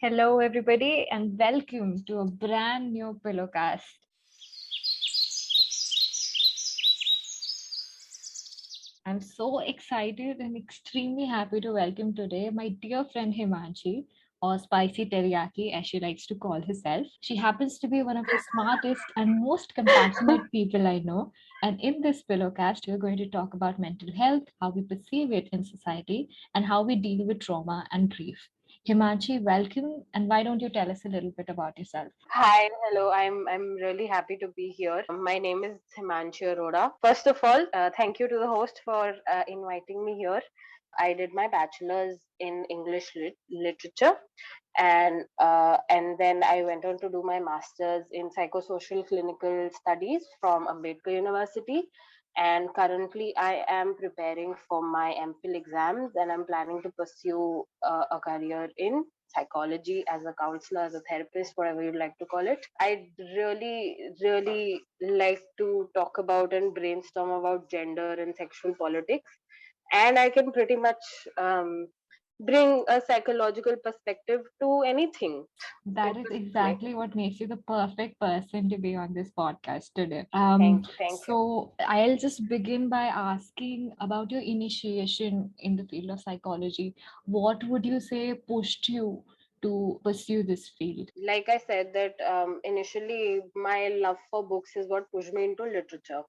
Hello, everybody, and welcome to a brand new Pillowcast. I'm so excited and extremely happy to welcome today my dear friend Himanshi, or Spicy Teriyaki, as she likes to call herself. She happens to be one of the smartest and most compassionate people I know. And in this Pillowcast, we're going to talk about mental health, how we perceive it in society, and how we deal with trauma and grief. Himanshi, welcome. And why don't you tell us a little bit about yourself? Hi, hello. I'm really happy to be here. My name is Himanshi Arora. First of all, thank you to the host for inviting me here. I did my bachelor's in English literature, and then I went on to do my master's in psychosocial clinical studies from Ambedkar University. And currently, I am preparing for my MPhil exams, and I'm planning to pursue a career in psychology as a counselor, as a therapist, whatever you'd like to call it. I really like to talk about and brainstorm about gender and sexual politics, and I can pretty much bring a psychological perspective to anything. That is exactly what makes you the perfect person to be on this podcast today. Thank you. So I'll just begin by asking about your initiation in the field of psychology. What would you say pushed you to pursue this field? Like I said, that initially my love for books is what pushed me into literature.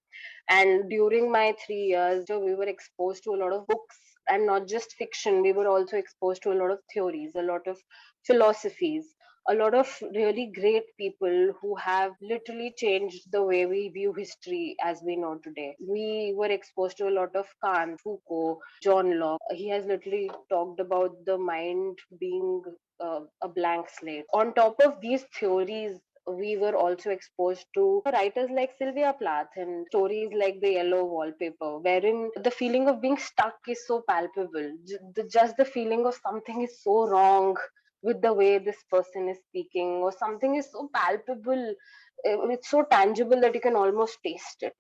And during my 3 years, we were exposed to a lot of books, and not just fiction. We were also exposed to a lot of theories, a lot of philosophies, a lot of really great people who have literally changed the way we view history as we know today. We were exposed to a lot of Kant, Foucault, John Locke. He has literally talked about the mind being a blank slate. On top of these theories, we were also exposed to writers like Sylvia Plath and stories like The Yellow Wallpaper, wherein the feeling of being stuck is so palpable. Just the feeling of something is so wrong with the way this person is speaking, or something is so palpable, it's so tangible that you can almost taste it.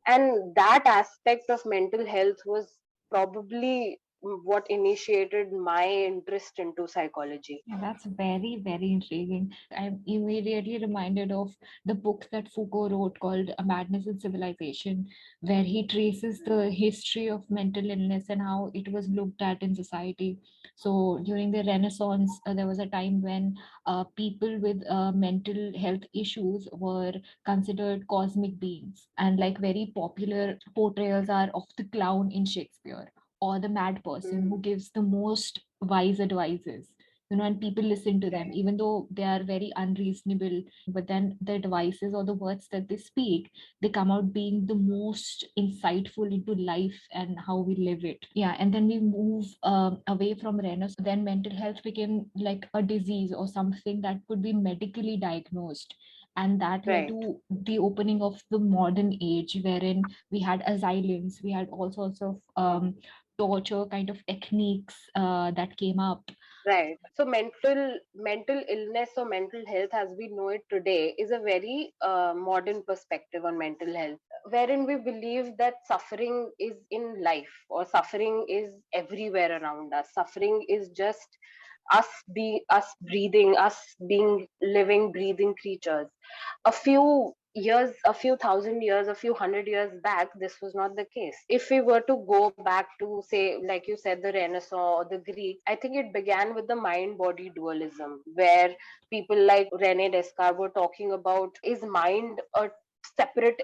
And that aspect of mental health was probably what initiated my interest into psychology. Yeah, that's very, very intriguing. I'm immediately reminded of the book that Foucault wrote called A Madness in Civilization, where he traces the history of mental illness and how it was looked at in society. So during the Renaissance, there was a time when people with mental health issues were considered cosmic beings. And like very popular portrayals are of the clown in Shakespeare or the mad person who Mm. gives the most wise advices, and people listen to them Right. even though they are very unreasonable, but then the advices or the words that they speak, they come out being the most insightful into life and how we live it. Yeah, and then we move away from Renaissance, then mental health became like a disease or something that could be medically diagnosed, and that led Right. to the opening of the modern age, wherein we had asylums, we had all sorts of torture kind of techniques that came up. Right. So mental illness or mental health as we know it today is a very modern perspective on mental health, wherein we believe that suffering is in life, or suffering is everywhere around us. Suffering is just us breathing, us being living, breathing creatures. A few thousand years, a few hundred years back, this was not the case. If we were to go back to, say, like you said, the Renaissance or the Greek, I think it began with the mind body dualism, where people like Rene Descartes were talking about, is mind a separate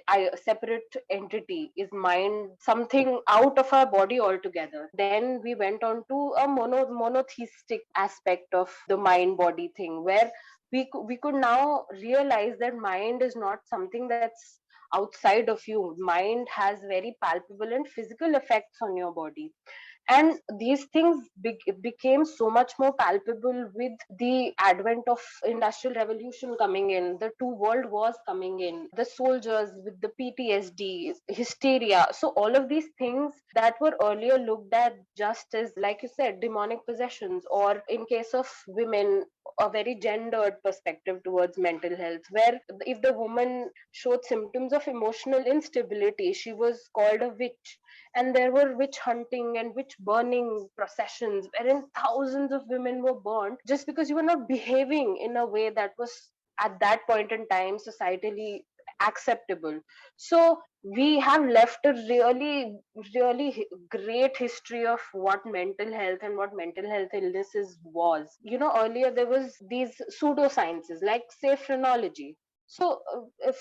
entity? Is mind something out of our body altogether? Then we went on to a monotheistic aspect of the mind body thing, where we could now realize that mind is not something that's outside of you. Mind has very palpable and physical effects on your body, and these things became so much more palpable with the advent of industrial revolution coming in, the two world wars coming in, the soldiers with the PTSD, hysteria. So all of these things that were earlier looked at just as, like you said, demonic possessions, or in case of women, a very gendered perspective towards mental health, where if the woman showed symptoms of emotional instability, she was called a witch. And there were witch hunting and witch burning processions wherein thousands of women were burnt just because you were not behaving in a way that was at that point in time societally acceptable. So we have left a great history of what mental health and what mental health illnesses was. Earlier there was these pseudosciences like say phrenology. So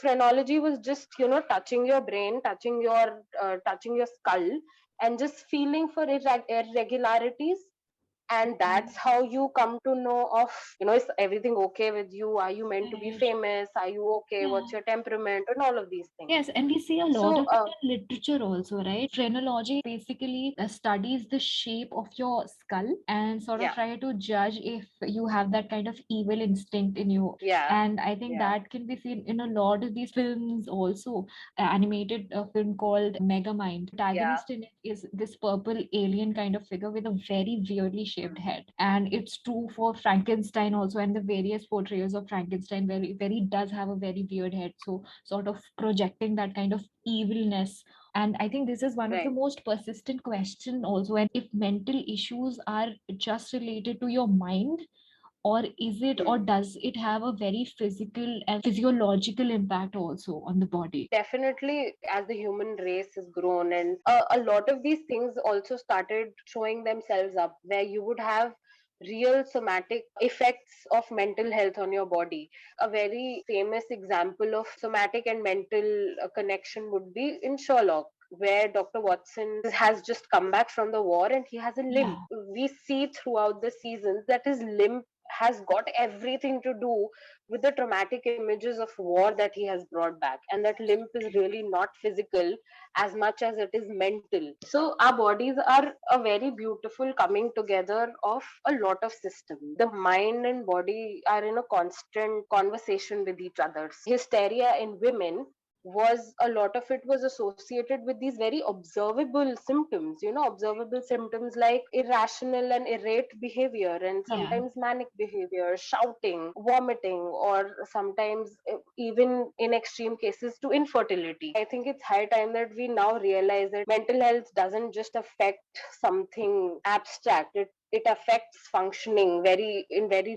phrenology was just touching your brain, touching your skull, and just feeling for irregularities, and Mhm. that's how you come to know of, is everything okay with you, are you meant to be Right. famous, are you okay, Yeah. what's your temperament, and all of these things. Yes, and we see a lot So of it in literature also, right? Phrenology basically studies the shape of your skull and sort of yeah, try to judge if you have that kind of evil instinct in you. yeah, And I think yeah, that can be seen in a lot of these films also. Animated film called Megamind. yeah, Protagonist in it is this purple alien kind of figure with a very weirdly shaped head. And it's true for Frankenstein also, and the various portrayals of Frankenstein where he does have a very weird head. So sort of projecting that kind of evilness. And I think this is one of the right. most persistent question also, and if mental issues are just related to your mind, or is it, or Hmm. does it have a very physical and physiological impact also on the body? Definitely, as the human race has grown, and a lot of these things also started showing themselves up, where you would have real somatic effects of mental health on your body. A very famous example of somatic and mental connection would be in Sherlock, where Dr. Watson has just come back from the war and he has a limp. Yeah. We see throughout the seasons that his limp has got everything to do with the traumatic images of war that he has brought back, and that limp is really not physical as much as it is mental. So our bodies are a very beautiful coming together of a lot of systems. The mind and body are in a constant conversation with each other. Hysteria in women, was a lot of it was associated with these very observable symptoms, observable symptoms like irrational and irate behavior, and Yeah. sometimes manic behavior, shouting, vomiting, or sometimes even in extreme cases to infertility. I think it's high time that we now realize that mental health doesn't just affect something abstract, it affects functioning very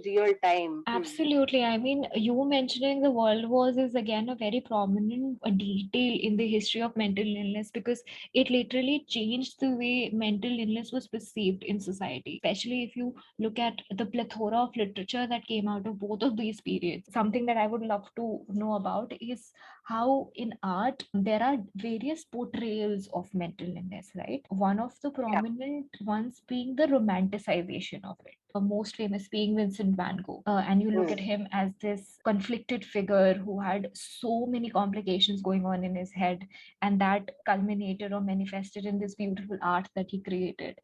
real time. Absolutely. I mean, you mentioning the world wars is again a very prominent detail in the history of mental illness, because it literally changed the way mental illness was perceived in society. Especially if you look at the plethora of literature that came out of both of these periods. Something that I would love to know about is how in art there are various portrayals of mental illness, right? One of the Yeah. prominent ones being the romanticization of it. Most famous being Vincent van Gogh. And you look at Mm. him as this conflicted figure who had so many complications going on in his head, and that culminated or manifested in this beautiful art that he created.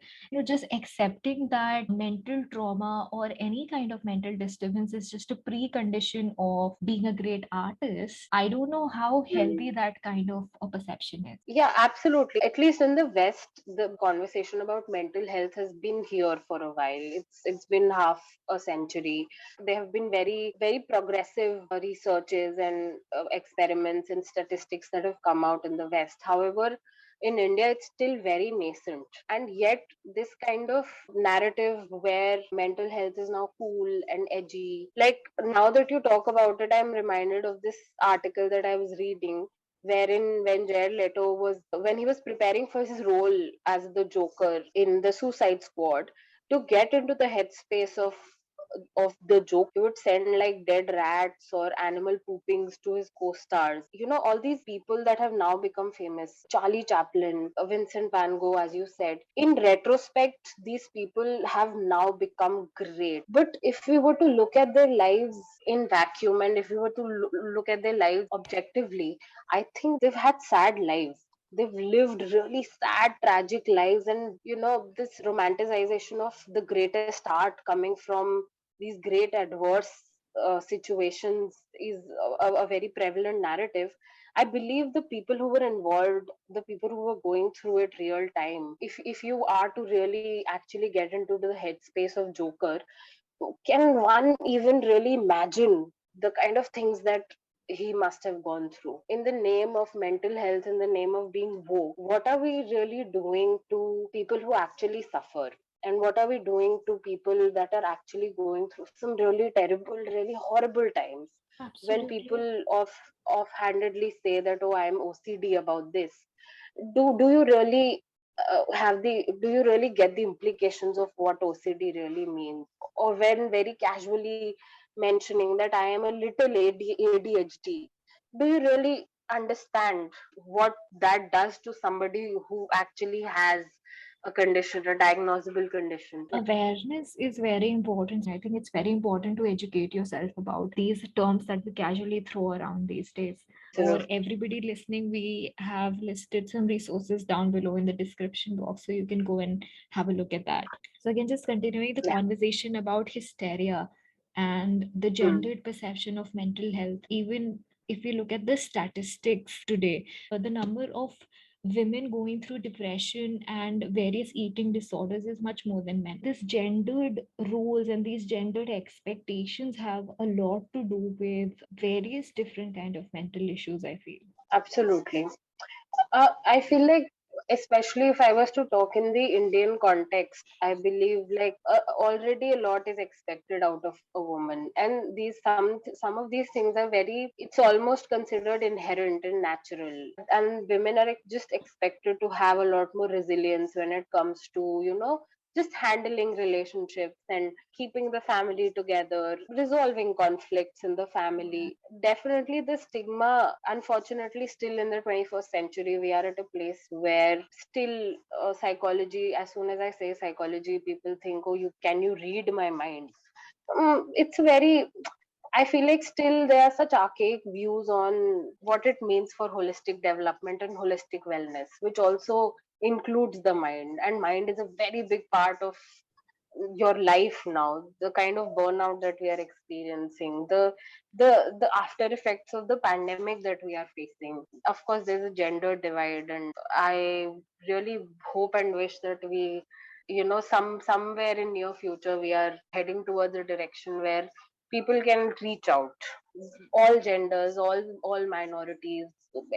Just accepting that mental trauma or any kind of mental disturbance is just a precondition of being a great artist. I don't know how healthy Mm. that kind of a perception is. Yeah, absolutely. At least in the West, the conversation about mental health has been here for a while. It's been half a century. There have been very progressive researches and experiments and statistics that have come out in the West. However, in India, it's still very nascent. And yet, this kind of narrative where mental health is now cool and edgy. Like now that you talk about it, I'm reminded of this article that I was reading, wherein when Jared Leto was when he was preparing for his role as the Joker in the Suicide Squad, to get into the headspace of the joke, he would send like dead rats or animal poopings to his co-stars. All these people that have now become famous, Charlie Chaplin, Vincent Van Gogh, as you said. In retrospect, these people have now become great. But if we were to look at their lives in vacuum, and if we were to look at their lives objectively, I think they've had sad lives. They've lived really sad, tragic lives, and this romanticization of the greatest art coming from these great adverse situations is a very prevalent narrative. I believe the people who were involved, the people who were going through it real time, if you are to really actually get into the headspace of Joker, Can one even really imagine the kind of things that he must have gone through in the name of mental health, in the name of being woke? What are we really doing to people who actually suffer? And what are we doing to people that are actually going through some really terrible, really horrible times? When Absolutely. people offhandedly say that, oh, I'm OCD about this, do you really do you really get the implications of what OCD really means? Or when very casually mentioning that I am a little ADHD, do you really understand what that does to somebody who actually has a condition, a diagnosable condition? Awareness is very important. I think it's very important to educate yourself about these terms that we casually throw around these days. For Absolutely. everybody listening, we have listed some resources down below in the description box, so you can go and have a look at that. So, again, just continuing the Yeah. conversation about hysteria and the Hmm. gendered perception of mental health, even if we look at the statistics today, the number of women going through depression and various eating disorders is much more than men. This gendered roles and these gendered expectations have a lot to do with various different kind of mental issues, I feel. Absolutely. I feel like, especially if I was to talk in the Indian context, I believe like already a lot is expected out of a woman, and these some of these things are very. It's almost considered inherent and natural, and women are just expected to have a lot more resilience when it comes to just handling relationships and keeping the family together, resolving conflicts in the family. Definitely, the stigma, unfortunately, still in the 21st century, we are at a place where still psychology, as soon as I say psychology, people think, oh, you read my mind? It's very, I feel like still there are such archaic views on what it means for holistic development and holistic wellness, which also includes the mind. And mind is a very big part of your life now. The kind of burnout that we are experiencing, the after effects of the pandemic that we are facing. Of course, there's a gender divide, and I really hope and wish that we somewhere in near future we are heading towards a direction where people can reach out, all genders, all minorities,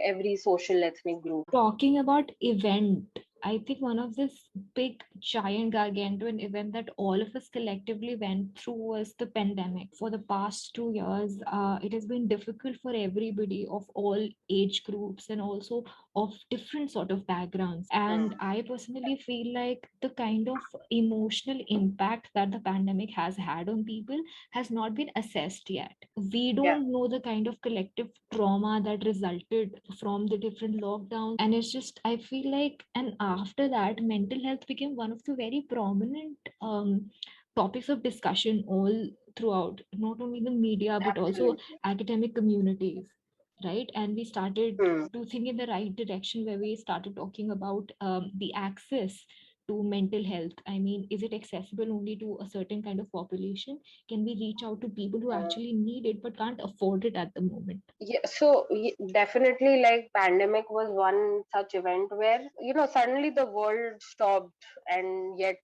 every social ethnic group. Talking about event, I think one of this big giant gargantuan event that all of us collectively went through was the pandemic. For the past 2 years, it has been difficult for everybody of all age groups and also of different sort of backgrounds. And Mm. I personally feel like the kind of emotional impact that the pandemic has had on people has not been assessed yet. We Yeah. don't know the kind of collective trauma that resulted from the different lockdowns. And it's just, I feel like, and after that, mental health became one of the very prominent topics of discussion all throughout, not only the media, but also Absolutely. academic communities, right? And we started Hmm. to think in the right direction where we started talking about the access to mental health. I mean, is it accessible only to a certain kind of population? Can we reach out to people who Hmm. actually need it but can't afford it at the moment? Yeah, so definitely, like pandemic was one such event where suddenly the world stopped, and yet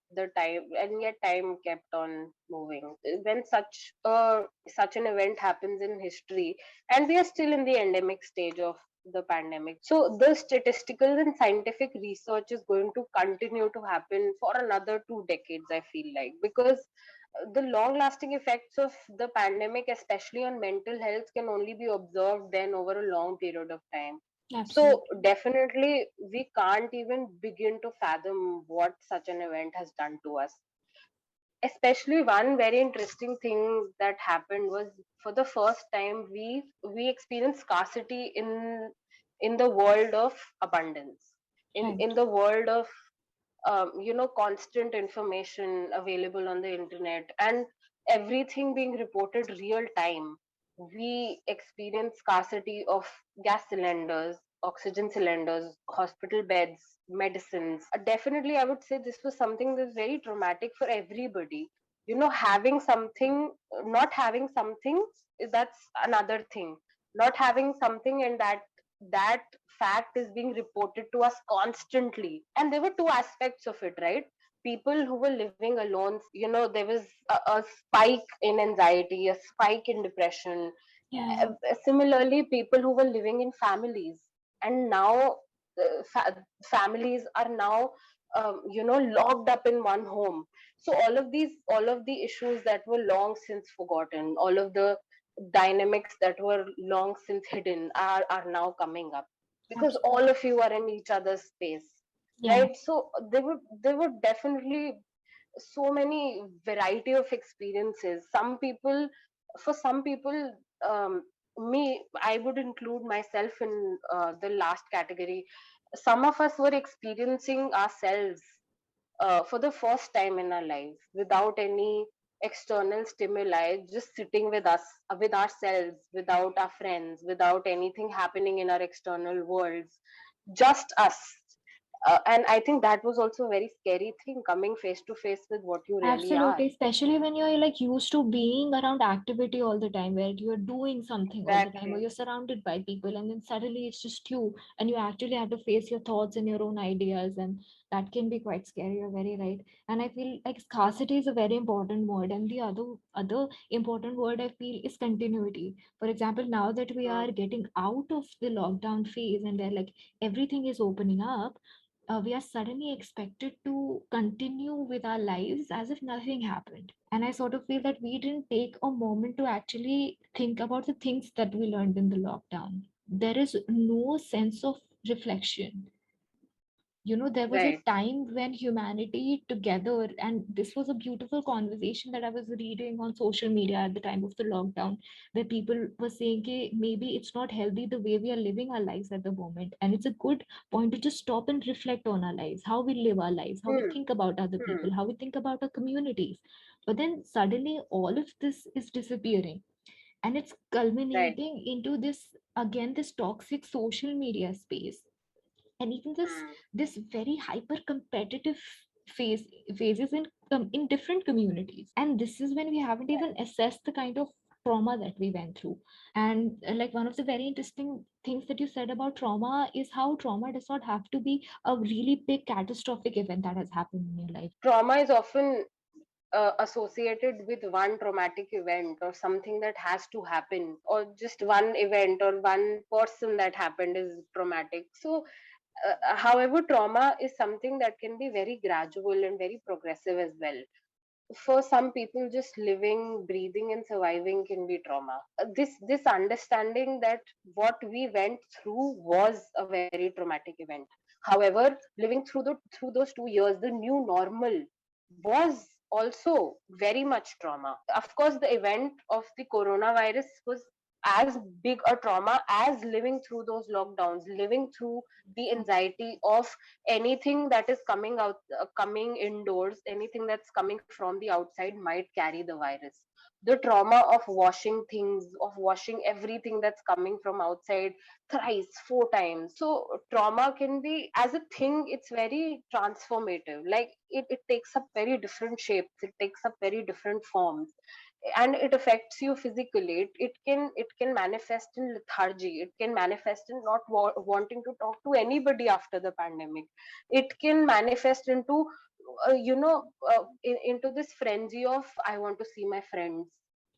time kept on moving. When such an event happens in history, and we are still in the endemic stage of the pandemic, so the statistical and scientific research is going to continue to happen for another 2 decades. I feel like, because the long lasting effects of the pandemic, especially on mental health, can only be observed then over a long period of time. So, Absolutely. definitely, we can't even begin to fathom what such an event has done to us. Especially, one very interesting thing that happened was, for the first time, we experienced scarcity in the world of abundance, in Right. the world of constant information available on the internet, and everything being reported real time. We experience scarcity of gas cylinders, oxygen cylinders, hospital beds, medicines. Definitely, I would say this was something that's very traumatic for everybody. Having something, not having something, that's another thing. Not having something, and that fact is being reported to us constantly. And there were two aspects of it, right? people who were living alone, there was a spike in anxiety, a spike in depression. Yeah, Similarly, people who were living in families, and now families are now locked up in one home. So all of the issues that were long since forgotten, all of the dynamics that were long since hidden are now coming up, because all absolutely. of you are in each other's space, Yeah, right? So there would definitely so many variety of experiences. For some people, me, I would include myself in the last category. Some of us were experiencing ourselves for the first time in our lives, without any external stimuli, just sitting with us, with ourselves, without our friends, without anything happening in our external worlds, just us. And I think that was also a very scary thing, coming face to face with what you really are. absolutely. Especially when you're like used to being around activity all the time, where you're doing something all the time, or Exactly. you're surrounded by people, and then suddenly it's just you, and you actually have to face your thoughts and your own ideas, and that can be quite scary. You're very right. And I feel like scarcity is a very important word, and the other important word I feel is continuity. For example, now that we Mm, are getting out of the lockdown phase and where like everything is opening up, we are suddenly expected to continue with our lives as if nothing happened. And I sort of feel that we didn't take a moment to actually think about the things that we learned in the lockdown. There is no sense of reflection. There was a right. time when humanity together, and this was a beautiful conversation that I was reading on social media at the time of the lockdown, where people were saying that maybe it's not healthy the way we are living our lives at the moment, and it's a good point to just stop and reflect on our lives, how we live our lives, how we Hmm, think about other hmm, people, how we think about our communities. But then suddenly all of this is disappearing, and it's right. culminating into this, again, this toxic social media space, and even Hmm, this very hyper competitive phase phases in different communities. And this is when we haven't even assessed the kind of trauma that we went through. And like, one of the very interesting things that you said about trauma is how trauma does not have to be a really big catastrophic event that has happened in your life. trauma is often associated with one traumatic event, or something that has to happen, or just one event or one person that happened is traumatic. So however, trauma is something that can be very gradual and very progressive as well. For some people, just living, breathing, and surviving can be trauma. This understanding that what we went through was a very traumatic event. However, living through those 2 years, the new normal was also very much trauma. Of course, the event of the coronavirus was as big a trauma as living through those lockdowns, living through the anxiety of anything that is coming out, coming indoors, anything that's coming from the outside might carry the virus. The trauma of washing things, of washing everything that's coming from outside thrice, 4 times. So trauma can be, as a thing, it's very transformative. Like it takes up very different shapes, it takes up very different forms, and it affects you physically. It can manifest in lethargy, it can manifest in not wanting to talk to anybody after the pandemic. It can manifest into into this frenzy of, I want to see my friends.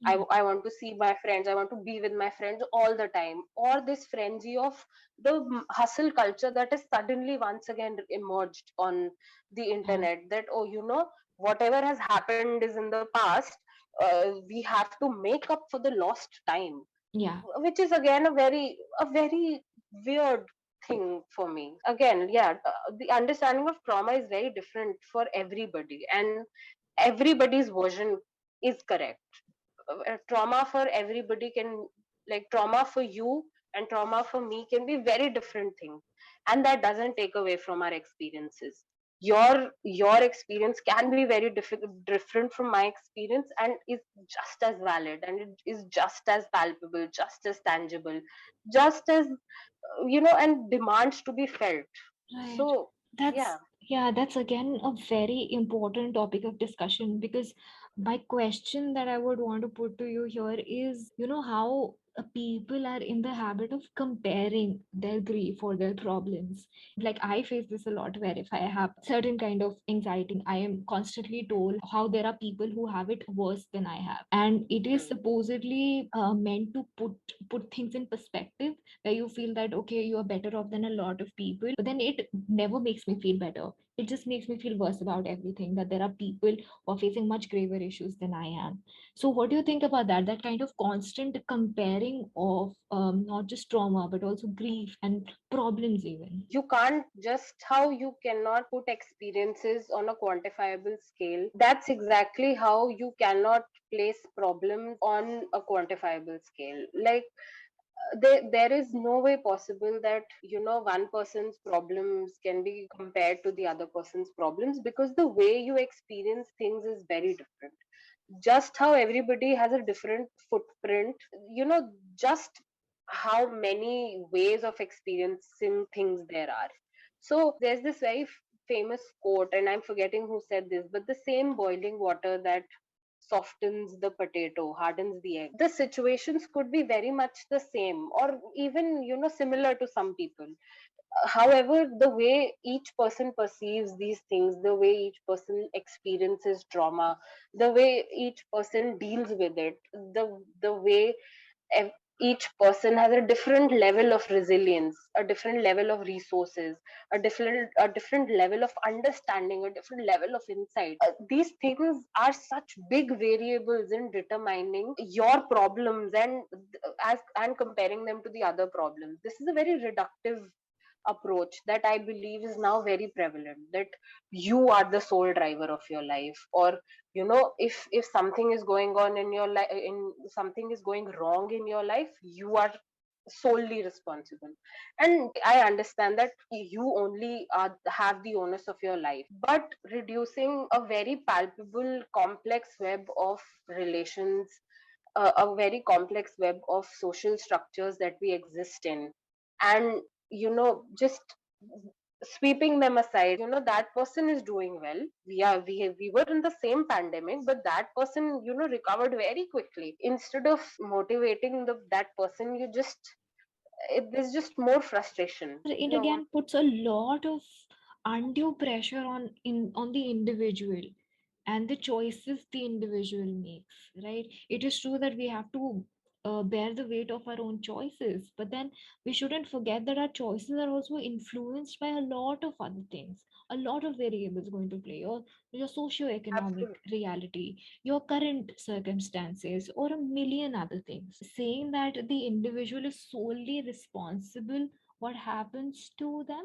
Yeah, I want to see my friends, I want to be with my friends all the time, or this frenzy of the hustle culture that has suddenly once again emerged on the yeah, internet, that, oh, whatever has happened is in the past. We have to make up for the lost time, yeah. which is again a very weird thing for me. Again, yeah, the understanding of trauma is very different for everybody, and everybody's version is correct. Trauma for everybody can, like, trauma for you and trauma for me can be very different things, and that doesn't take away from our experiences. Your experience can be very different from my experience, and is just as valid, and it is just as palpable, just as tangible, just as and demands to be felt. Right. So That's, yeah. yeah, that's again a very important topic of discussion, because My question that I would want to put to you here is, how people are in the habit of comparing their grief or their problems. Like, I face this a lot, where if I have certain kind of anxiety, I am constantly told how there are people who have it worse than I have, and it is Hmm. supposedly meant to put things in perspective, where you feel that okay, you are better off than a lot of people, but then it never makes me feel better. It just makes me feel worse about everything, that there are people who are facing much graver issues than I am. So what do you think about that, that kind of constant comparing of not just trauma but also grief and problems even? You can't, just how you cannot put experiences on a quantifiable scale, that's exactly how you cannot place problems on a quantifiable scale. Like, there is no way possible that one person's problems can be compared to the other person's problems, because the way you experience things is very different. Just how everybody has a different footprint, just how many ways of experiencing things there are. So there's this very famous quote, and I'm forgetting who said this, but the same boiling water that softens the potato, hardens the egg. The situations could be very much the same, or even, similar to some people. However, the way each person perceives these things, the way each person experiences trauma, the way each person deals with it, the way ev- each person has a different level of resilience, a different level of resources, a different level of understanding, a different level of insight. These things are such big variables in determining your problems, and comparing them to the other problems. This is a very reductive approach that I believe is now very prevalent, that you are the sole driver of your life. Or, if something is going on in your life, in something is going wrong in your life, you are solely responsible. And I understand that you only have the onus of your life, but reducing a very palpable complex web of relations, a very complex web of social structures that we exist in, and just sweeping them aside, that person is doing well. We were in the same pandemic, but that person, recovered very quickly. Instead of motivating that person, there's just more frustration. It again puts a lot of undue pressure on the individual and the choices the individual makes, right? It is true that we have to bear the weight of our own choices, but then we shouldn't forget that our choices are also influenced by a lot of other things. A lot of variables going to play, your socio-economic Absolutely. reality, your current circumstances, or a million other things. Saying that the individual is solely responsible what happens to them,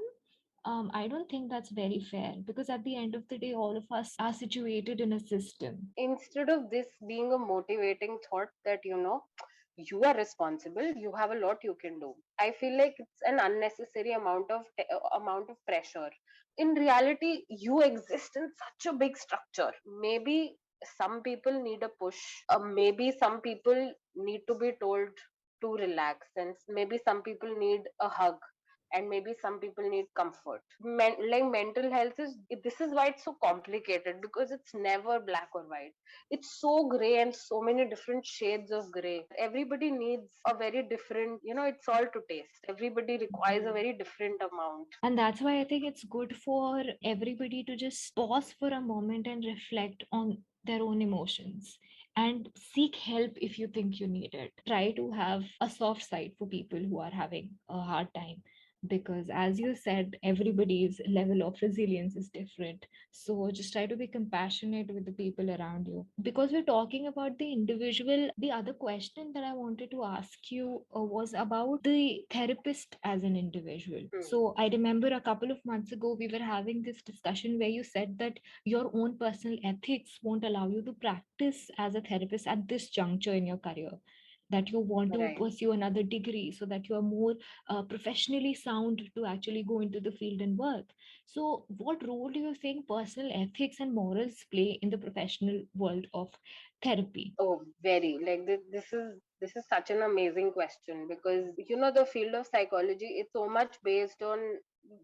I don't think that's very fair, because at the end of the day, all of us are situated in a system. Instead of this being a motivating thought that you are responsible, you have a lot you can do, I feel like it's an unnecessary amount of pressure. In reality, you exist in such a big structure. Maybe some people need a push, maybe some people need to be told to relax, and maybe some people need a hug, and maybe some people need comfort. Like, mental health is, this is why it's so complicated, because it's never black or white. It's so gray, and so many different shades of gray. Everybody needs a very different, it's all to taste. Everybody requires a very different amount. And that's why I think it's good for everybody to just pause for a moment and reflect on their own emotions and seek help if you think you need it. Try to have a soft side for people who are having a hard time, because as you said, everybody's level of resilience is different. So just try to be compassionate with the people around you. Because we're talking about the individual, the other question that I wanted to ask you was about the therapist as an individual. Hmm. So I remember a couple of months ago, we were having this discussion where you said that your own personal ethics won't allow you to practice as a therapist at this juncture in your career, that you want to Right. pursue another degree so that you are more professionally sound to actually go into the field and work. So what role do you think personal ethics and morals play in the professional world of therapy? Oh, very. Like, this is such an amazing question, because the field of psychology, it's so much based on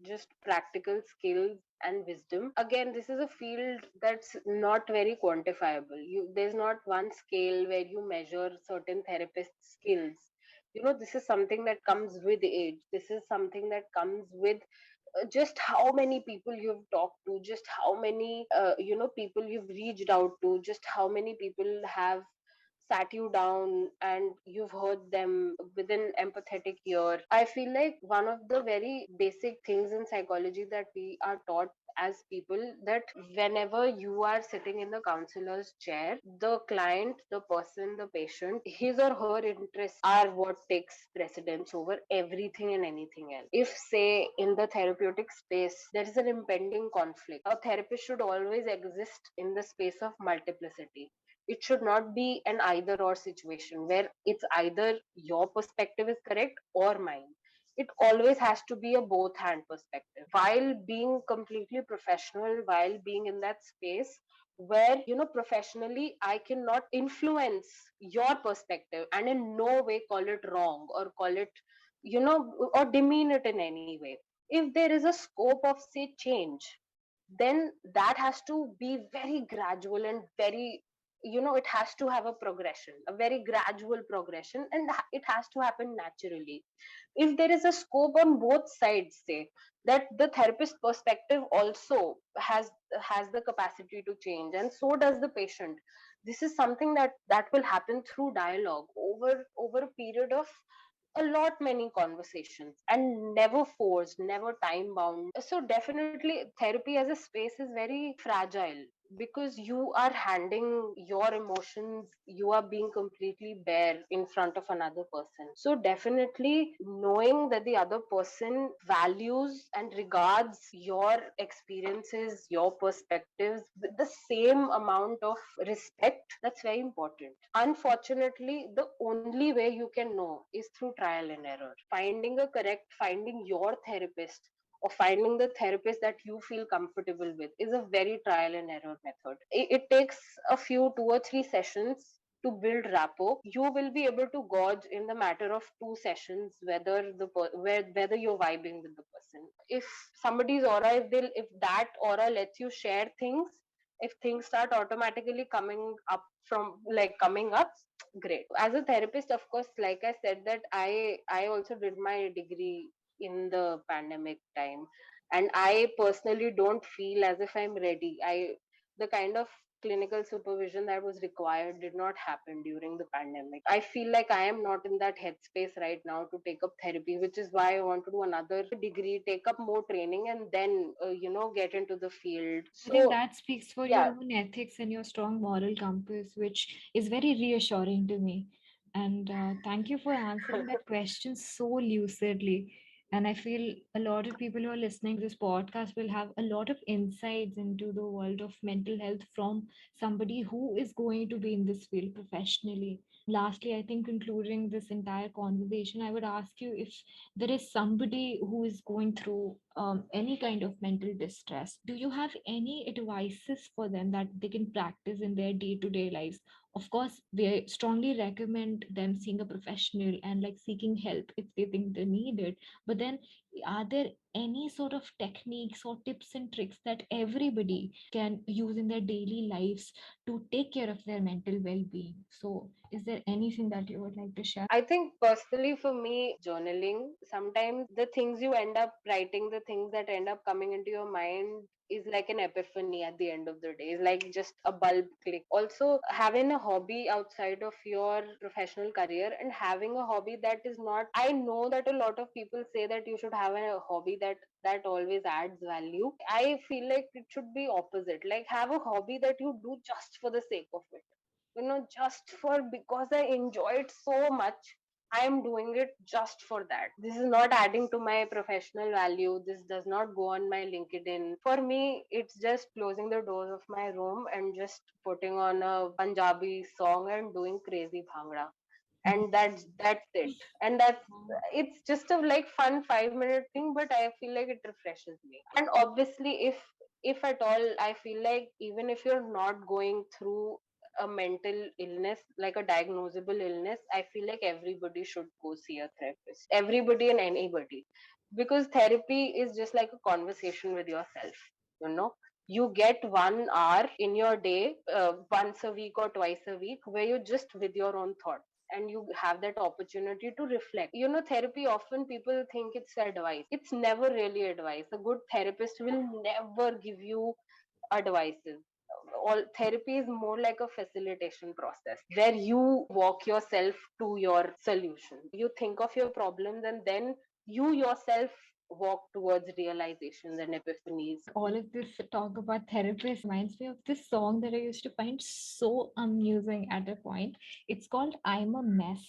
just practical skills, and wisdom. Again, this is a field that's not very quantifiable. There's not one scale where you measure certain therapist skills. This is something that comes with age. This is something that comes with just how many people you've talked to, just how many people you've reached out to, just how many people have sat you down and you've heard them with an empathetic ear. I feel like one of the very basic things in psychology that we are taught as people, that whenever you are sitting in the counselor's chair, the client, the person, the patient, his or her interests are what takes precedence over everything and anything else. If, say, in the therapeutic space there is an impending conflict, a therapist should always exist in the space of multiplicity. It should not be an either or situation where it's either your perspective is correct or mine. It always has to be a both hand perspective, while being completely professional, while being in that space where professionally I cannot influence your perspective and in no way call it wrong or call it or demean it in any way. If there is a scope of, say, change, then that has to be very gradual and very, it has to have a progression, a very gradual progression, and it has to happen naturally. If there is a scope on both sides, say, that the therapist perspective also has the capacity to change, and so does the patient, this is something that will happen through dialogue over a period of a lot many conversations, and never forced, never time bound. So definitely therapy as a space is very fragile, because you are handing your emotions, you are being completely bare in front of another person. So definitely knowing that the other person values and regards your experiences, your perspectives with the same amount of respect, that's very important. Unfortunately, the only way you can know is through trial and error. Finding your therapist, or finding the therapist that you feel comfortable with, is a very trial and error method. It takes a few 2 or 3 sessions to build rapport. You will be able to gauge in the matter of 2 sessions whether you're vibing with the person. If somebody's aura, if that aura lets you share things, if things start automatically coming up, great. As a therapist, of course, like I said, that I also did my degree in the pandemic time, and I personally don't feel as if I'm ready. I The kind of clinical supervision that was required did not happen during the pandemic. I feel like I am not in that headspace right now to take up therapy, which is why I want to do another degree, take up more training, and then get into the field. I think So that speaks for your yeah. own ethics and your strong moral compass, which is very reassuring to me. And thank you for answering that question so lucidly. And I feel a lot of people who are listening to this podcast will have a lot of insights into the world of mental health from somebody who is going to be in this field professionally. Lastly, I think concluding this entire conversation, I would ask you if there is somebody who is going through any kind of mental distress, do you have any advices for them that they can practice in their day-to-day lives? Of course, we strongly recommend them seeing a professional and like seeking help if they think they need it. But then, are there any sort of techniques or tips and tricks that everybody can use in their daily lives to take care of their mental well-being? So, is there anything that you would like to share? I think personally for me, journaling, sometimes the things you end up writing, the things that end up coming into your mind is like an epiphany at the end of the day. It's like just a bulb click. Also, having a hobby outside of your professional career, and having a hobby that is not, I know that a lot of people say that you should have a hobby that always adds value. I feel like it should be opposite. Like, have a hobby that you do just for the sake of it, just for, because I enjoy it so much, I am doing it just for that. This is not adding to my professional value, this does not go on my LinkedIn. For me, it's just closing the doors of my room and just putting on a Punjabi song and doing crazy bhangra, and that's it. And it's just a like fun 5 minute thing, but I feel like it refreshes me. And obviously, if at all I feel like, even if you're not going through a mental illness, like a diagnosable illness, I feel like everybody should go see a therapist, everybody and anybody, because therapy is just like a conversation with yourself. You get 1 hour in your day, once a week or twice a week, where you're just with your own thoughts, and you have that opportunity to reflect. Therapy, often people think it's advice. It's never really advice. A good therapist will never give you advices. All therapy is more like a facilitation process where you walk yourself to your solution. You think of your problems, and then you yourself walk towards realizations and epiphanies. All of this talk about therapists reminds me of this song that I used to find so amusing at a point. It's called "I'm a Mess."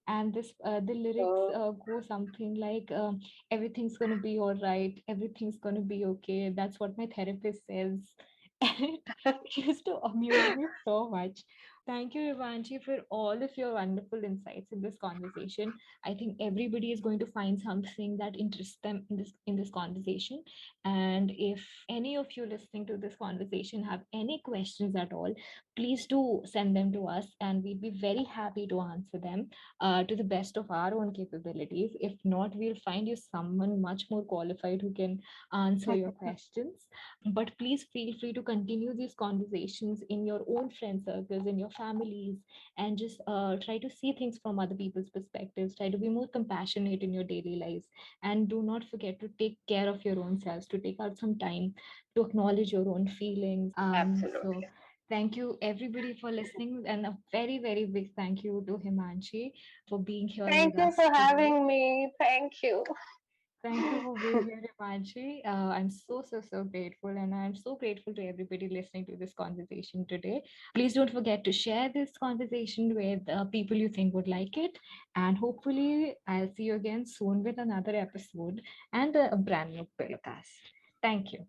And the lyrics So go something like, everything's gonna be all right, everything's gonna be okay. That's what my therapist says. And it used to amuse me so much. Thank you, Himanshi, for all of your wonderful insights in this conversation. I think everybody is going to find something that interests them in this conversation. And if any of you listening to this conversation have any questions at all, please do send them to us, and we'd be very happy to answer them to the best of our own capabilities. If not, we'll find you someone much more qualified who can answer your questions. But please feel free to continue these conversations in your own friend circles, in your families, and just try to see things from other people's perspectives. Try to be more compassionate in your daily lives, and do not forget to take care of your own selves, to take out some time to acknowledge your own feelings. So absolutely. thank you everybody for listening, and a very, very big thank you to Himanshi for being here Thank with you us for today. having me. Thank you. Thank you for being here, Himanshi. I'm so, so, so grateful. And I'm so grateful to everybody listening to this conversation today. Please don't forget to share this conversation with people you think would like it. And hopefully, I'll see you again soon with another episode and a brand new Pillowcast. Thank you.